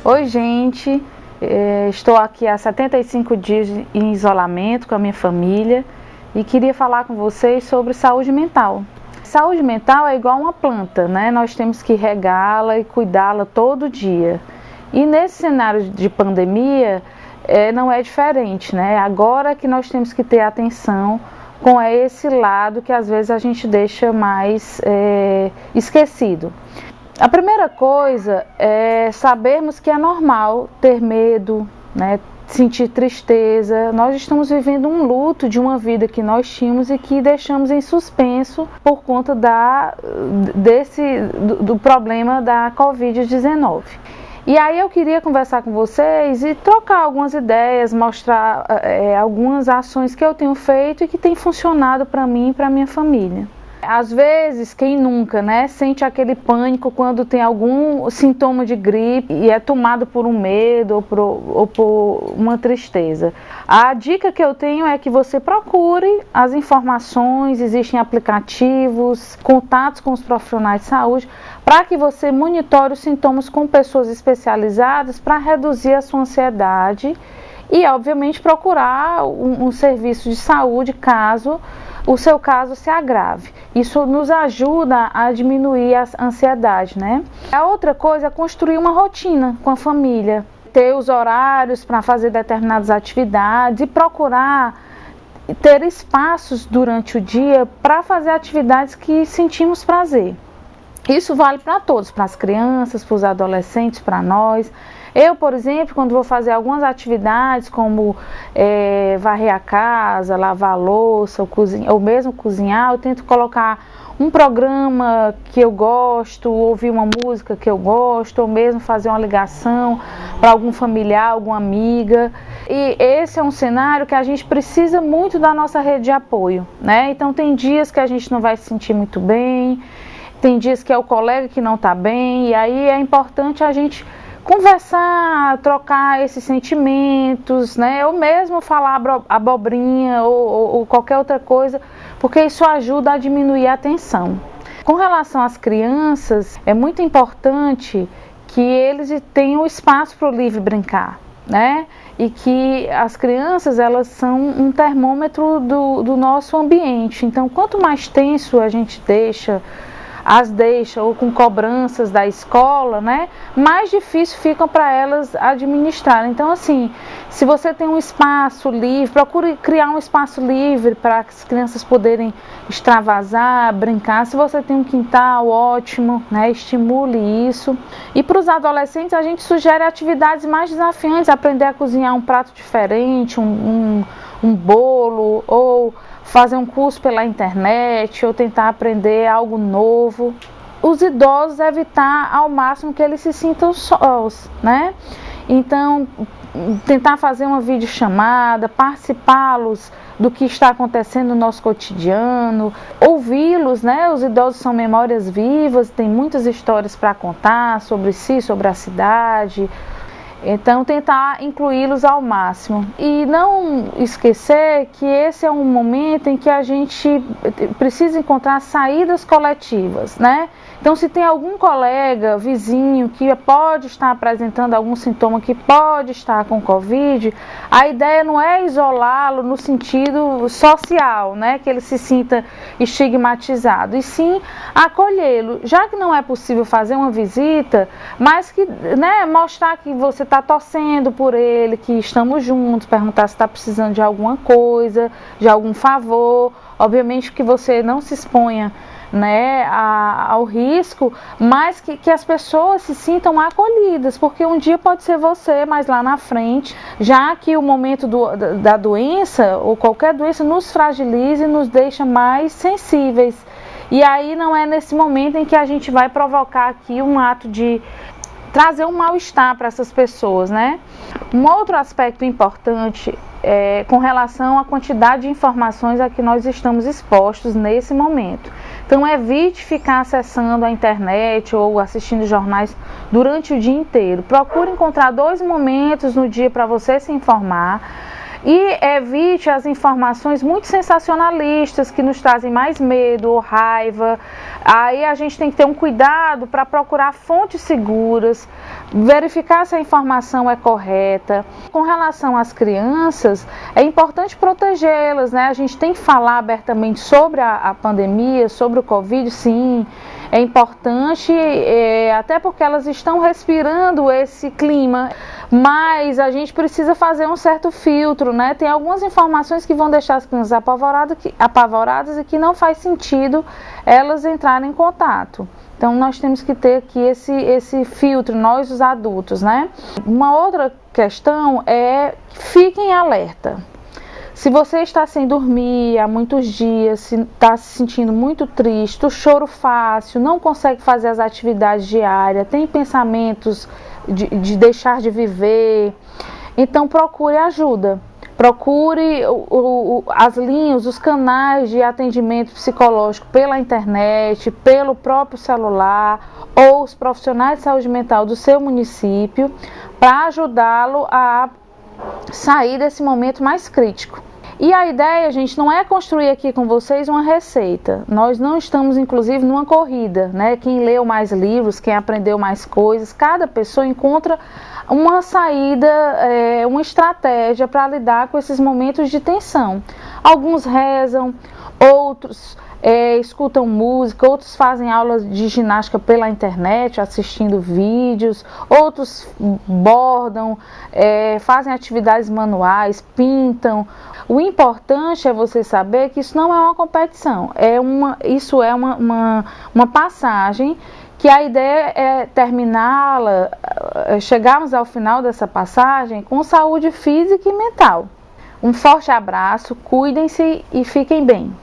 Oi, gente. Estou aqui há 75 dias em isolamento com a minha família e queria falar com vocês sobre saúde mental. Saúde mental é igual uma planta, né? Nós temos que regá-la e cuidá-la todo dia. E nesse cenário de pandemia, não é diferente, né? Agora que nós temos que ter atenção com esse lado que às vezes a gente deixa mais esquecido. A primeira coisa é sabermos que é normal ter medo, né, sentir tristeza. Nós estamos vivendo um luto de uma vida que nós tínhamos e que deixamos em suspenso por conta do problema da Covid-19. E aí eu queria conversar com vocês e trocar algumas ideias, mostrar algumas ações que eu tenho feito e que tem funcionado para mim e para minha família. Às vezes, quem nunca, né, sente aquele pânico quando tem algum sintoma de gripe e é tomado por um medo ou por uma tristeza. A dica que eu tenho é que você procure as informações, existem aplicativos, contatos com os profissionais de saúde, para que você monitore os sintomas com pessoas especializadas para reduzir a sua ansiedade e, obviamente, procurar um serviço de saúde caso o seu caso se agrave. Isso nos ajuda a diminuir a ansiedade, né? A outra coisa é construir uma rotina com a família, ter os horários para fazer determinadas atividades e procurar ter espaços durante o dia para fazer atividades que sentimos prazer. Isso vale para todos, para as crianças, para os adolescentes, para nós. Eu, por exemplo, quando vou fazer algumas atividades como varrer a casa, lavar a louça ou mesmo cozinhar, eu tento colocar um programa que eu gosto, ouvir uma música que eu gosto, ou mesmo fazer uma ligação para algum familiar, alguma amiga. E esse é um cenário que a gente precisa muito da nossa rede de apoio, né? Então tem dias que a gente não vai se sentir muito bem, tem dias que é o colega que não está bem, e aí é importante a gente conversar, trocar esses sentimentos, né? Ou mesmo falar abobrinha ou qualquer outra coisa, porque isso ajuda a diminuir a tensão. Com relação às crianças, é muito importante que eles tenham espaço para o livre brincar, né? E que as crianças, elas são um termômetro do nosso ambiente. Então, quanto mais tenso a gente deixa ou com cobranças da escola, né, mais difícil ficam para elas administrar. Então, assim, se você tem um espaço livre, procure criar um espaço livre para as crianças poderem extravasar, brincar. Se você tem um quintal, ótimo, né, estimule isso. E para os adolescentes, a gente sugere atividades mais desafiantes, aprender a cozinhar um prato diferente, um bolo, ou fazer um curso pela internet, ou tentar aprender algo novo. Os idosos, evitar ao máximo que eles se sintam sós, né? Então, tentar fazer uma videochamada, participá-los do que está acontecendo no nosso cotidiano, ouvi-los, né? Os idosos são memórias vivas, tem muitas histórias para contar sobre si, sobre a cidade. Então, tentar incluí-los ao máximo. E não esquecer que esse é um momento em que a gente precisa encontrar saídas coletivas, né? Então, se tem algum colega, vizinho, que pode estar apresentando algum sintoma, que pode estar com Covid, a ideia não é isolá-lo no sentido social, né? Que ele se sinta estigmatizado, e sim acolhê-lo. Já que não é possível fazer uma visita, mas que, né, mostrar que você está torcendo por ele, que estamos juntos, perguntar se está precisando de alguma coisa, de algum favor. Obviamente que você não se exponha, né, ao risco, mas que as pessoas se sintam acolhidas, porque um dia pode ser você, mas lá na frente, já que o momento da doença, ou qualquer doença, nos fragiliza e nos deixa mais sensíveis. E aí não é nesse momento em que a gente vai provocar aqui um ato de trazer um mal-estar para essas pessoas, né? Um outro aspecto importante é com relação à quantidade de informações a que nós estamos expostos nesse momento. Então, evite ficar acessando a internet ou assistindo jornais durante o dia inteiro. Procure encontrar 2 momentos no dia para você se informar. E evite as informações muito sensacionalistas que nos trazem mais medo ou raiva. Aí a gente tem que ter um cuidado para procurar fontes seguras, verificar se a informação é correta. Com relação às crianças, é importante protegê-las, né? A gente tem que falar abertamente sobre a pandemia, sobre o Covid, sim. É importante, até porque elas estão respirando esse clima, mas a gente precisa fazer um certo filtro, né? Tem algumas informações que vão deixar as crianças apavoradas e que não faz sentido elas entrarem em contato. Então nós temos que ter aqui esse filtro, nós os adultos, né? Uma outra questão é: fiquem alerta. Se você está sem dormir há muitos dias, está se sentindo muito triste, o choro fácil, não consegue fazer as atividades diárias, tem pensamentos de deixar de viver, então procure ajuda. Procure as linhas, os canais de atendimento psicológico pela internet, pelo próprio celular ou os profissionais de saúde mental do seu município para ajudá-lo a sair desse momento mais crítico. E a ideia, gente, não é construir aqui com vocês uma receita. Nós não estamos, inclusive, numa corrida, né? Quem leu mais livros, quem aprendeu mais coisas, cada pessoa encontra uma saída, uma estratégia para lidar com esses momentos de tensão. Alguns rezam, outros escutam música, outros fazem aulas de ginástica pela internet, assistindo vídeos, outros bordam, fazem atividades manuais, pintam. O importante é você saber que isso não é uma competição, isso é uma passagem, que a ideia é terminá-la, chegarmos ao final dessa passagem com saúde física e mental. Um forte abraço, cuidem-se e fiquem bem.